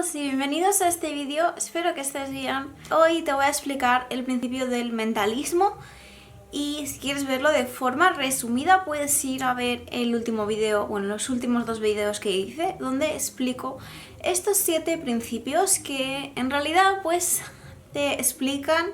todos y bienvenidos a este vídeo, espero que estés bien. Hoy te voy a explicar el principio del mentalismo y si quieres verlo de forma resumida puedes ir a ver el último vídeo, bueno, los últimos dos vídeos que hice donde explico estos 7 principios que en realidad pues te explican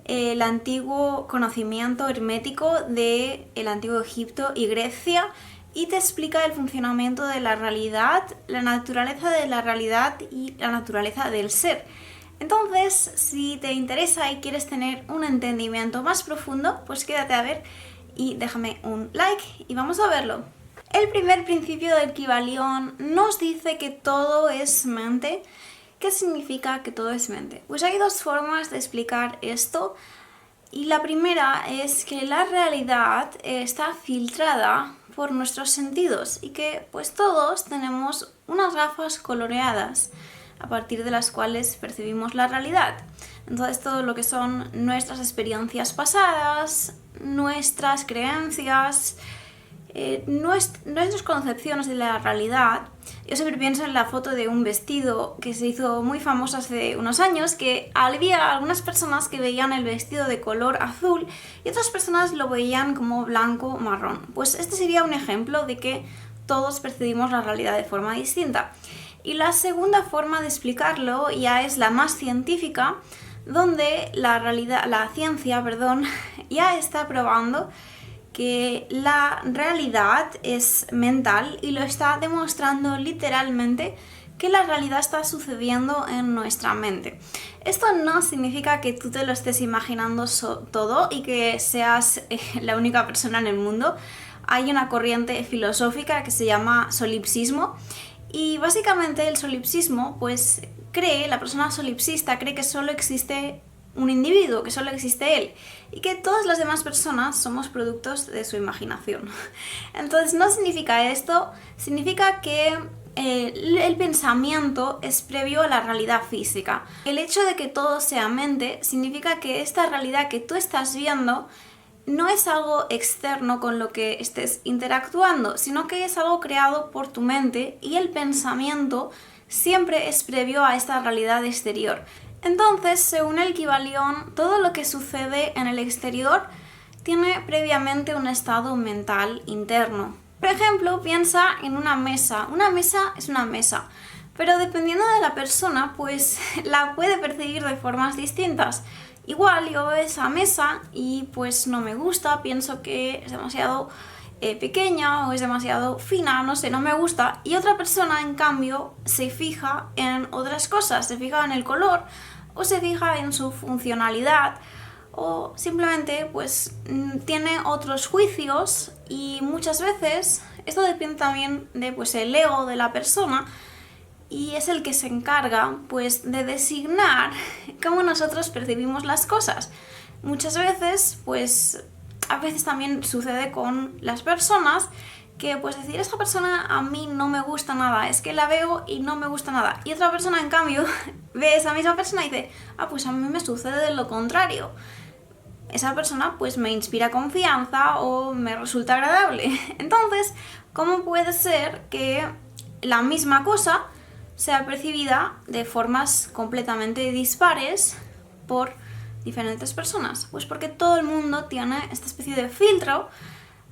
el antiguo conocimiento hermético del antiguo Egipto y Grecia y te explica el funcionamiento de la realidad, la naturaleza de la realidad y la naturaleza del ser. Entonces, si te interesa y quieres tener un entendimiento más profundo, pues quédate a ver y déjame un like y vamos a verlo. El primer principio del Kybalión nos dice que todo es mente. ¿Qué significa que todo es mente? Pues hay dos formas de explicar esto. Y la primera es que la realidad está filtrada por nuestros sentidos y que pues todos tenemos unas gafas coloreadas a partir de las cuales percibimos la realidad. Entonces todo lo que son nuestras experiencias pasadas, nuestras creencias, nuestras concepciones de la realidad. Yo siempre pienso en la foto de un vestido que se hizo muy famoso hace unos años, que había algunas personas que veían el vestido de color azul y otras personas lo veían como blanco o marrón. Pues este sería un ejemplo de que todos percibimos la realidad de forma distinta. Y la segunda forma de explicarlo ya es la más científica, donde la ciencia ya está probando que la realidad es mental y lo está demostrando literalmente que la realidad está sucediendo en nuestra mente. Esto no significa que tú te lo estés imaginando todo y que seas la única persona en el mundo. Hay una corriente filosófica que se llama solipsismo y básicamente el solipsismo pues la persona solipsista cree que solo existe un individuo, que solo existe él y que todas las demás personas somos productos de su imaginación. Entonces no significa esto, significa que el pensamiento es previo a la realidad física. El hecho de que todo sea mente significa que esta realidad que tú estás viendo no es algo externo con lo que estés interactuando, sino que es algo creado por tu mente y el pensamiento siempre es previo a esta realidad exterior. Entonces, según el Kybalión, todo lo que sucede en el exterior tiene previamente un estado mental interno. Por ejemplo, piensa en una mesa. Una mesa es una mesa, pero dependiendo de la persona, pues la puede percibir de formas distintas. Igual yo veo esa mesa y pues no me gusta, pienso que es demasiado pequeña o es demasiado fina, no sé, no me gusta. Y otra persona, en cambio, se fija en otras cosas, se fija en el color o se fija en su funcionalidad o simplemente pues tiene otros juicios y muchas veces esto depende también de pues el ego de la persona y es el que se encarga pues de designar cómo nosotros percibimos las cosas. Muchas veces pues a veces también sucede con las personas que pues decir, esta persona a mí no me gusta nada, es que la veo y no me gusta nada. Y otra persona en cambio ve a esa misma persona y dice, pues a mí me sucede lo contrario. Esa persona pues me inspira confianza o me resulta agradable. Entonces, ¿cómo puede ser que la misma cosa sea percibida de formas completamente dispares por diferentes personas? Pues porque todo el mundo tiene esta especie de filtro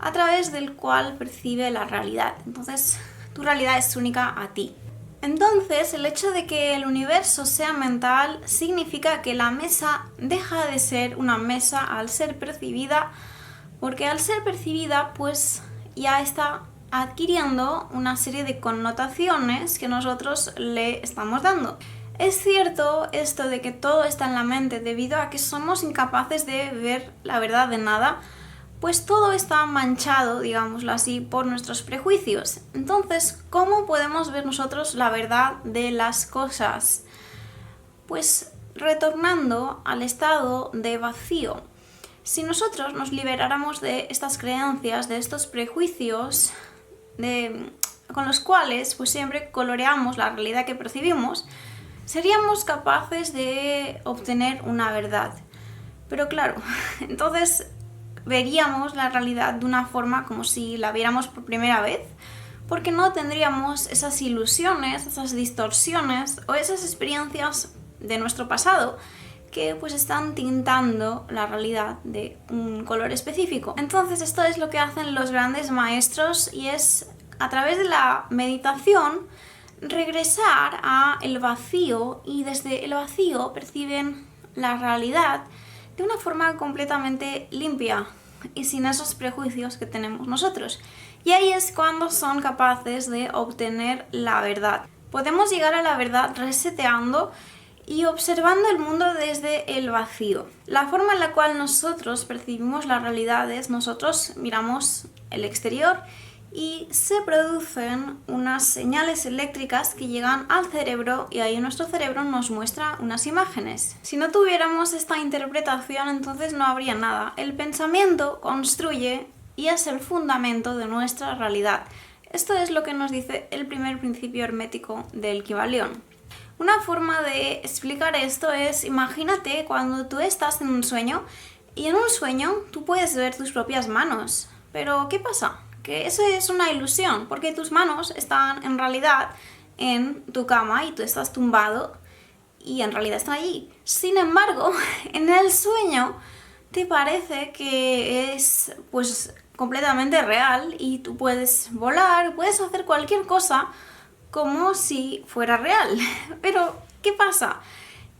a través del cual percibe la realidad. Entonces, tu realidad es única a ti. Entonces, el hecho de que el universo sea mental significa que la mesa deja de ser una mesa al ser percibida, porque al ser percibida, pues ya está adquiriendo una serie de connotaciones que nosotros le estamos dando. Es cierto esto de que todo está en la mente debido a que somos incapaces de ver la verdad de nada, pues todo está manchado, digámoslo así, por nuestros prejuicios. Entonces, ¿cómo podemos ver nosotros la verdad de las cosas? Pues retornando al estado de vacío. Si nosotros nos liberáramos de estas creencias, de estos prejuicios, con los cuales pues siempre coloreamos la realidad que percibimos, seríamos capaces de obtener una verdad. Pero claro, entonces veríamos la realidad de una forma como si la viéramos por primera vez, porque no tendríamos esas ilusiones, esas distorsiones o esas experiencias de nuestro pasado que pues están tintando la realidad de un color específico. Entonces esto es lo que hacen los grandes maestros, y es a través de la meditación regresar a el vacío, y desde el vacío perciben la realidad de una forma completamente limpia y sin esos prejuicios que tenemos nosotros. Y ahí es cuando son capaces de obtener la verdad. Podemos llegar a la verdad reseteando y observando el mundo desde el vacío. La forma en la cual nosotros percibimos la realidad es: nosotros miramos el exterior y se producen unas señales eléctricas que llegan al cerebro, y ahí nuestro cerebro nos muestra unas imágenes. Si no tuviéramos esta interpretación, entonces no habría nada. El pensamiento construye y es el fundamento de nuestra realidad. Esto es lo que nos dice el primer principio hermético del Kybalión. Una forma de explicar esto es: imagínate cuando tú estás en un sueño, y en un sueño tú puedes ver tus propias manos. Pero ¿qué pasa? Que eso es una ilusión, porque tus manos están en realidad en tu cama y tú estás tumbado y en realidad están allí. Sin embargo, en el sueño te parece que es pues completamente real y tú puedes volar, puedes hacer cualquier cosa como si fuera real. Pero ¿qué pasa?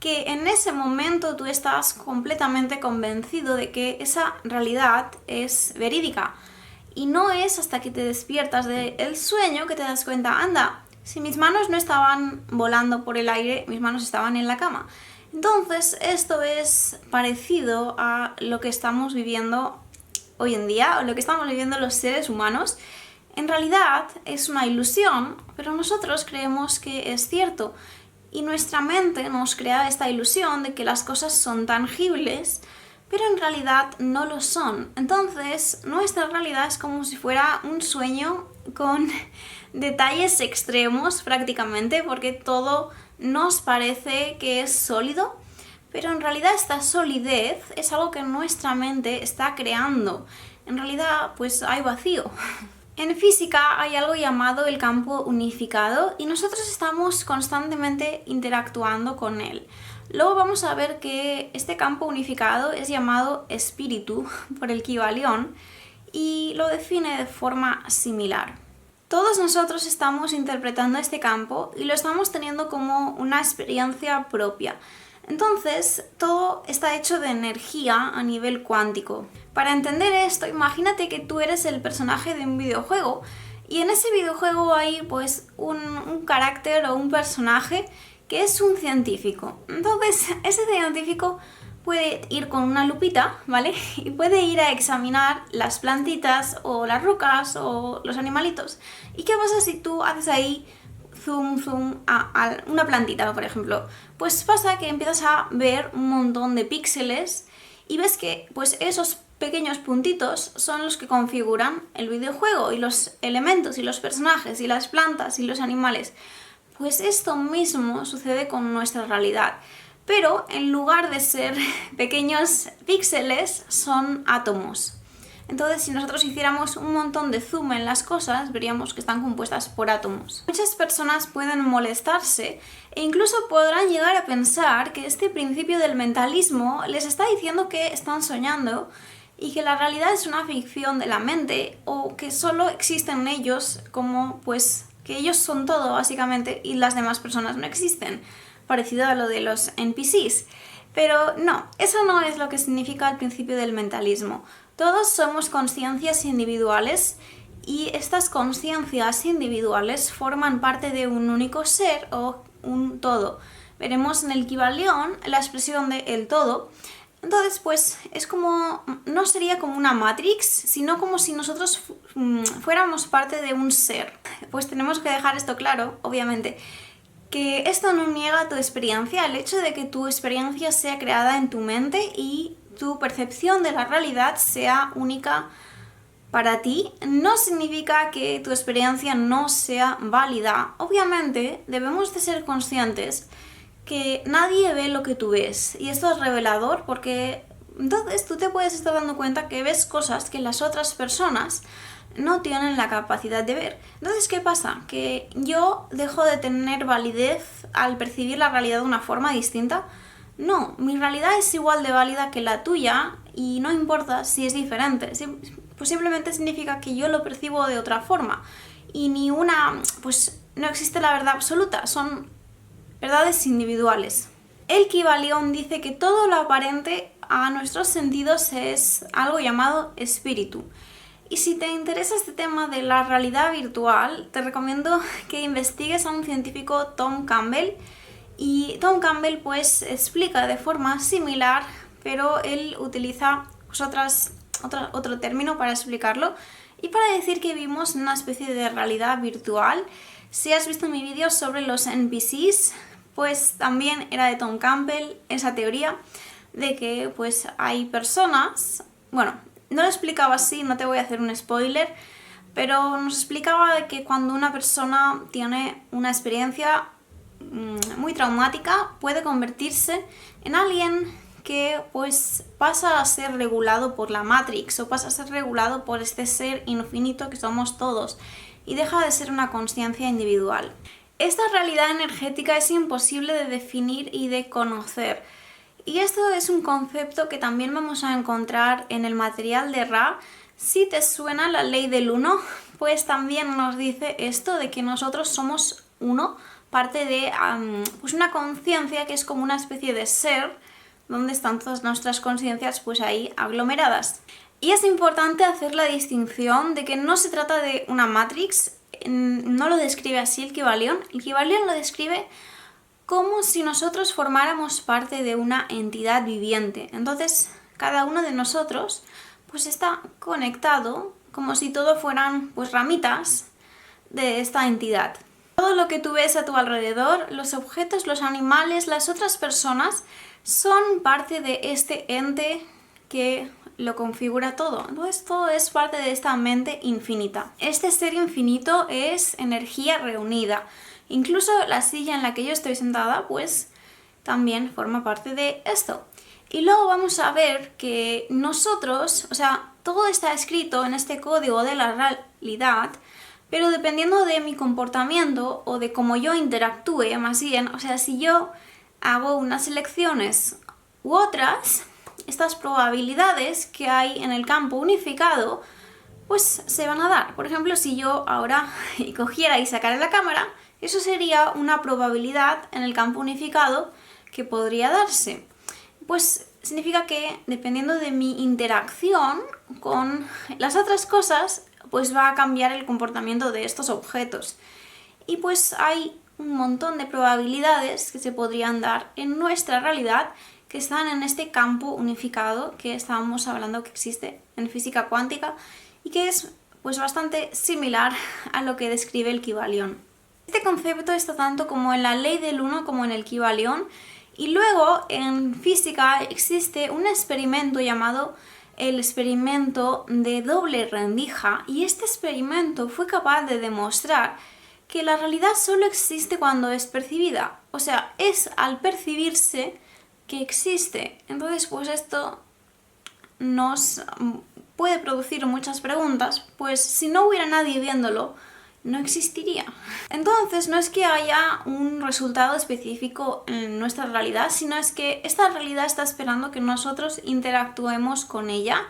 Que en ese momento tú estás completamente convencido de que esa realidad es verídica. Y no es hasta que te despiertas del sueño que te das cuenta: anda, si mis manos no estaban volando por el aire, mis manos estaban en la cama. Entonces esto es parecido a lo que estamos viviendo hoy en día, o lo que estamos viviendo los seres humanos. En realidad es una ilusión, pero nosotros creemos que es cierto. Y nuestra mente nos crea esta ilusión de que las cosas son tangibles, pero en realidad no lo son. Entonces, nuestra realidad es como si fuera un sueño con detalles extremos prácticamente, porque todo nos parece que es sólido, pero en realidad esta solidez es algo que nuestra mente está creando. En realidad, pues hay vacío. En física hay algo llamado el campo unificado, y nosotros estamos constantemente interactuando con él. Luego vamos a ver que este campo unificado es llamado espíritu por el Kybalión, y lo define de forma similar. Todos nosotros estamos interpretando este campo y lo estamos teniendo como una experiencia propia. Entonces, todo está hecho de energía a nivel cuántico. Para entender esto, imagínate que tú eres el personaje de un videojuego, y en ese videojuego hay pues un carácter o un personaje que es un científico. Entonces, ese científico puede ir con una lupita, ¿vale? Y puede ir a examinar las plantitas o las rocas o los animalitos. ¿Y qué pasa si tú haces ahí zoom a una plantita, por ejemplo? Pues pasa que empiezas a ver un montón de píxeles y ves que pues esos pequeños puntitos son los que configuran el videojuego, y los elementos y los personajes y las plantas y los animales. Pues esto mismo sucede con nuestra realidad, pero en lugar de ser pequeños píxeles son átomos. Entonces, si nosotros hiciéramos un montón de zoom en las cosas, veríamos que están compuestas por átomos. Muchas personas pueden molestarse e incluso podrán llegar a pensar que este principio del mentalismo les está diciendo que están soñando y que la realidad es una ficción de la mente, o que solo existen ellos, como pues que ellos son todo básicamente y las demás personas no existen, parecido a lo de los NPCs. Pero no, eso no es lo que significa el principio del mentalismo. Todos somos conciencias individuales, y estas conciencias individuales forman parte de un único ser o un todo. Veremos en el Kybalión la expresión de el todo. Entonces, pues es como, no sería como una Matrix, sino como si nosotros fuéramos parte de un ser. Pues tenemos que dejar esto claro, obviamente, que esto no niega tu experiencia. El hecho de que tu experiencia sea creada en tu mente y tu percepción de la realidad sea única para ti, no significa que tu experiencia no sea válida. Obviamente, debemos de ser conscientes que nadie ve lo que tú ves, y esto es revelador, porque entonces tú te puedes estar dando cuenta que ves cosas que las otras personas no tienen la capacidad de ver. Entonces, ¿qué pasa? Que yo dejo de tener validez al percibir la realidad de una forma distinta. No, mi realidad es igual de válida que la tuya y no importa si es diferente. Pues simplemente significa que yo lo percibo de otra forma. Y pues no existe la verdad absoluta, son verdades individuales. El Kybalión dice que todo lo aparente a nuestros sentidos es algo llamado espíritu. Y si te interesa este tema de la realidad virtual, te recomiendo que investigues a un científico, Tom Campbell. Y Tom Campbell pues explica de forma similar, pero él utiliza pues, otro término para explicarlo y para decir que vivimos una especie de realidad virtual. Si has visto mi vídeo sobre los NPCs, pues también era de Tom Campbell esa teoría de que pues hay personas, bueno, no lo explicaba así, no te voy a hacer un spoiler, pero nos explicaba de que cuando una persona tiene una experiencia muy traumática puede convertirse en alguien que pues pasa a ser regulado por la Matrix o pasa a ser regulado por este ser infinito que somos todos y deja de ser una consciencia individual. Esta realidad energética es imposible de definir y de conocer. Y esto es un concepto que también vamos a encontrar en el material de Ra. Si te suena la ley del uno, pues también nos dice esto de que nosotros somos uno, parte de pues una conciencia que es como una especie de ser, donde están todas nuestras conciencias pues ahí aglomeradas. Y es importante hacer la distinción de que no se trata de una Matrix, no lo describe así el Kybalión. El Kybalión lo describe como si nosotros formáramos parte de una entidad viviente. Entonces, cada uno de nosotros pues está conectado como si todo fueran pues ramitas de esta entidad. Todo lo que tú ves a tu alrededor, los objetos, los animales, las otras personas, son parte de este ente que lo configura todo. Entonces todo es parte de esta mente infinita. Este ser infinito es energía reunida. Incluso la silla en la que yo estoy sentada, pues también forma parte de esto. Y luego vamos a ver que nosotros, o sea, todo está escrito en este código de la realidad, pero dependiendo de mi comportamiento o de cómo yo interactúe, más bien, o sea, si yo hago unas elecciones u otras, estas probabilidades que hay en el campo unificado, pues se van a dar. Por ejemplo, si yo ahora cogiera y sacara la cámara, eso sería una probabilidad en el campo unificado que podría darse. Pues significa que dependiendo de mi interacción con las otras cosas, pues va a cambiar el comportamiento de estos objetos. Y pues hay un montón de probabilidades que se podrían dar en nuestra realidad que están en este campo unificado que estábamos hablando que existe en física cuántica y que es pues bastante similar a lo que describe el Kybalión. Este concepto está tanto como en la ley del uno como en el Kybalión. Y luego en física existe un experimento llamado el experimento de doble rendija, y este experimento fue capaz de demostrar que la realidad solo existe cuando es percibida, o sea, es al percibirse que existe. Entonces, pues esto nos puede producir muchas preguntas, pues si no hubiera nadie viéndolo, no existiría. Entonces no es que haya un resultado específico en nuestra realidad, sino es que esta realidad está esperando que nosotros interactuemos con ella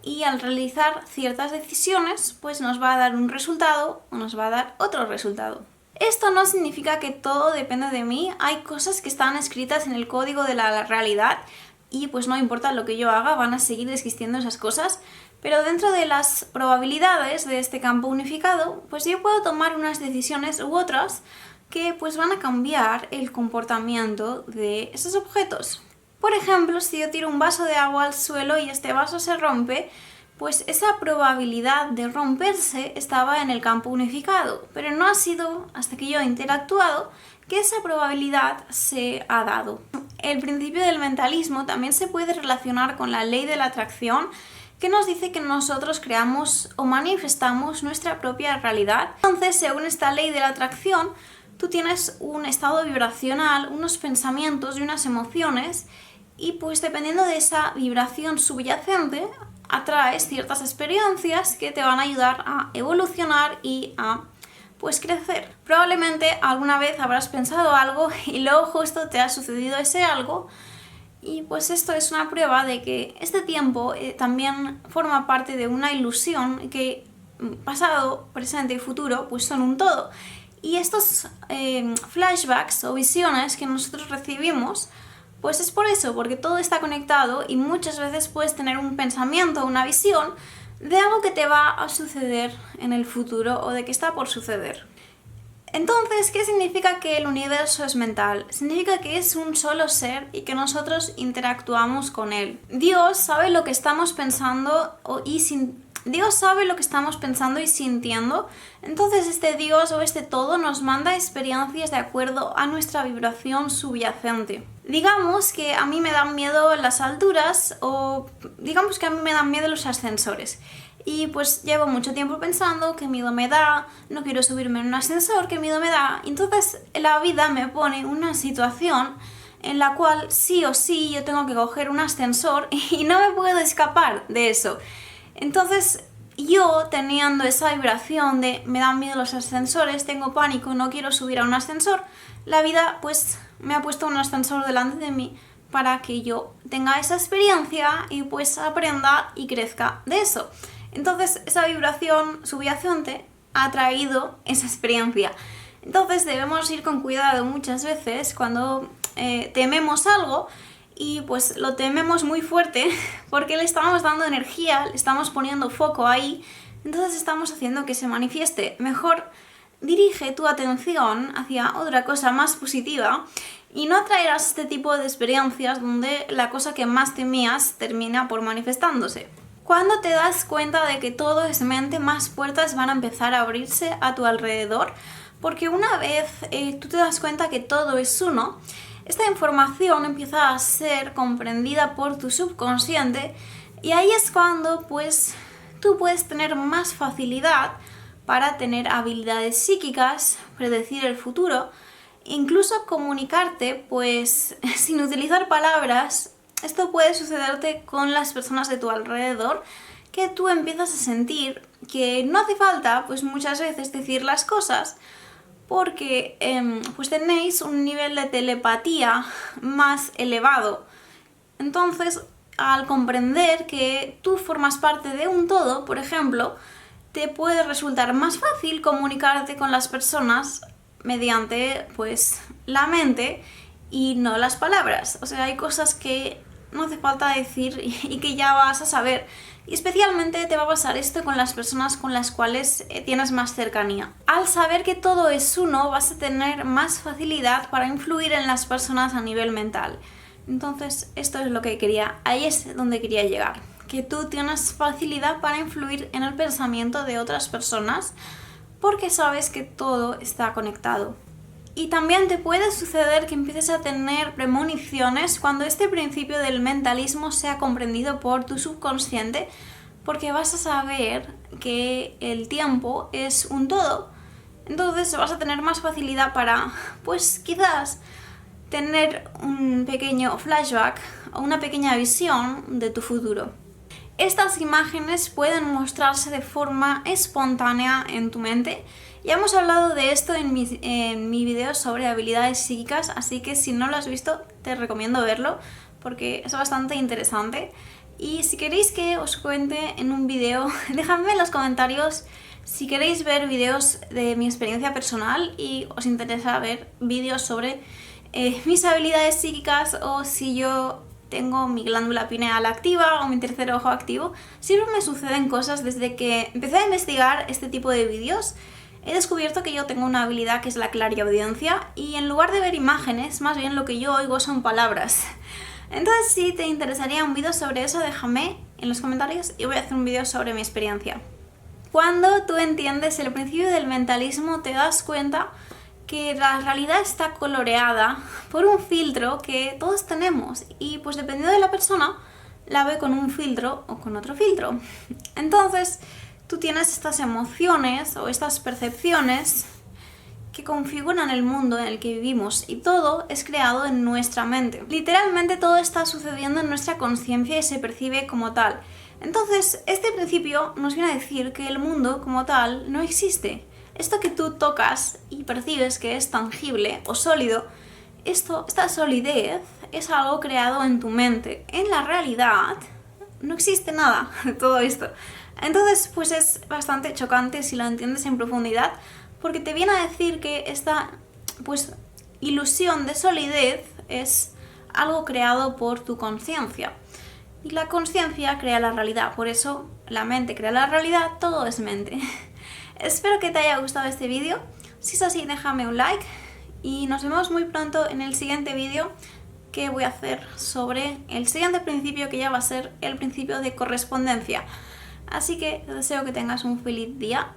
y al realizar ciertas decisiones pues nos va a dar un resultado o nos va a dar otro resultado. Esto no significa que todo depende de mí, hay cosas que están escritas en el código de la realidad y pues no importa lo que yo haga, van a seguir existiendo esas cosas. Pero dentro de las probabilidades de este campo unificado, pues yo puedo tomar unas decisiones u otras que pues van a cambiar el comportamiento de esos objetos. Por ejemplo, si yo tiro un vaso de agua al suelo y este vaso se rompe, pues esa probabilidad de romperse estaba en el campo unificado, pero no ha sido hasta que yo he interactuado que esa probabilidad se ha dado. El principio del mentalismo también se puede relacionar con la ley de la atracción, que nos dice que nosotros creamos o manifestamos nuestra propia realidad. Entonces, según esta ley de la atracción, tú tienes un estado vibracional, unos pensamientos y unas emociones, y pues dependiendo de esa vibración subyacente, atraes ciertas experiencias que te van a ayudar a evolucionar y a pues crecer. Probablemente alguna vez habrás pensado algo y luego justo te ha sucedido ese algo, y pues esto es una prueba de que este tiempo también forma parte de una ilusión, que pasado, presente y futuro pues son un todo. Y estos flashbacks o visiones que nosotros recibimos, pues es por eso, porque todo está conectado y muchas veces puedes tener un pensamiento, una visión de algo que te va a suceder en el futuro o de que está por suceder. Entonces, ¿qué significa que el universo es mental? Significa que es un solo ser y que nosotros interactuamos con él. Dios sabe lo que estamos pensando Dios sabe lo que estamos pensando y sintiendo, entonces este Dios o este todo nos manda experiencias de acuerdo a nuestra vibración subyacente. Digamos que a mí me dan miedo las alturas, o digamos que a mí me dan miedo los ascensores. Y pues llevo mucho tiempo pensando qué miedo me da, no quiero subirme en un ascensor, qué miedo me da. Entonces la vida me pone una situación en la cual sí o sí yo tengo que coger un ascensor y no me puedo escapar de eso. Entonces yo, teniendo esa vibración de me dan miedo los ascensores, tengo pánico, no quiero subir a un ascensor, la vida pues me ha puesto un ascensor delante de mí para que yo tenga esa experiencia y pues aprenda y crezca de eso. Entonces esa vibración subyacente ha traído esa experiencia. Entonces debemos ir con cuidado muchas veces cuando tememos algo, y pues lo tememos muy fuerte porque le estamos dando energía, le estamos poniendo foco ahí, entonces estamos haciendo que se manifieste. Mejor dirige tu atención hacia otra cosa más positiva y no atraerás este tipo de experiencias donde la cosa que más temías termina por manifestándose. Cuando te das cuenta de que todo es mente, más puertas van a empezar a abrirse a tu alrededor, porque una vez tú te das cuenta que todo es uno, esta información empieza a ser comprendida por tu subconsciente, y ahí es cuando pues tú puedes tener más facilidad para tener habilidades psíquicas, predecir el futuro, incluso comunicarte pues sin utilizar palabras. Esto puede sucederte con las personas de tu alrededor, que tú empiezas a sentir que no hace falta pues muchas veces decir las cosas, porque pues tenéis un nivel de telepatía más elevado. Entonces, al comprender que tú formas parte de un todo, por ejemplo, te puede resultar más fácil comunicarte con las personas mediante pues la mente y no las palabras. O sea, hay cosas que no hace falta decir y que ya vas a saber. Y especialmente te va a pasar esto con las personas con las cuales tienes más cercanía. Al saber que todo es uno, vas a tener más facilidad para influir en las personas a nivel mental. Entonces, esto es lo que ahí es donde quería llegar. Que tú tienes facilidad para influir en el pensamiento de otras personas porque sabes que todo está conectado. Y también te puede suceder que empieces a tener premoniciones cuando este principio del mentalismo sea comprendido por tu subconsciente, porque vas a saber que el tiempo es un todo. Entonces vas a tener más facilidad para, pues quizás, tener un pequeño flashback o una pequeña visión de tu futuro. Estas imágenes pueden mostrarse de forma espontánea en tu mente. Ya hemos hablado de esto en mi video sobre habilidades psíquicas, así que si no lo has visto te recomiendo verlo porque es bastante interesante. Y si queréis que os cuente en un video, dejadme en los comentarios si queréis ver videos de mi experiencia personal y os interesa ver vídeos sobre mis habilidades psíquicas, o si yo tengo mi glándula pineal activa o mi tercer ojo activo. Siempre me suceden cosas. Desde que empecé a investigar este tipo de vídeos he descubierto que yo tengo una habilidad que es la clariaudiencia, y en lugar de ver imágenes, más bien lo que yo oigo son palabras. Entonces, si te interesaría un vídeo sobre eso, déjame en los comentarios y voy a hacer un vídeo sobre mi experiencia. Cuando tú entiendes el principio del mentalismo, te das cuenta que la realidad está coloreada por un filtro que todos tenemos, y pues dependiendo de la persona la ve con un filtro o con otro filtro. Entonces tú tienes estas emociones o estas percepciones que configuran el mundo en el que vivimos, y todo es creado en nuestra mente. Literalmente todo está sucediendo en nuestra conciencia y se percibe como tal. Entonces, este principio nos viene a decir que el mundo como tal no existe. Esto que tú tocas y percibes que es tangible o sólido, esta solidez es algo creado en tu mente. En la realidad no existe nada de todo esto. Entonces, pues es bastante chocante si lo entiendes en profundidad, porque te viene a decir que esta, pues, ilusión de solidez es algo creado por tu conciencia. Y la conciencia crea la realidad, por eso la mente crea la realidad, todo es mente. Espero que te haya gustado este vídeo. Si es así, déjame un like y nos vemos muy pronto en el siguiente vídeo que voy a hacer sobre el siguiente principio, que ya va a ser el principio de correspondencia. Así que deseo que tengas un feliz día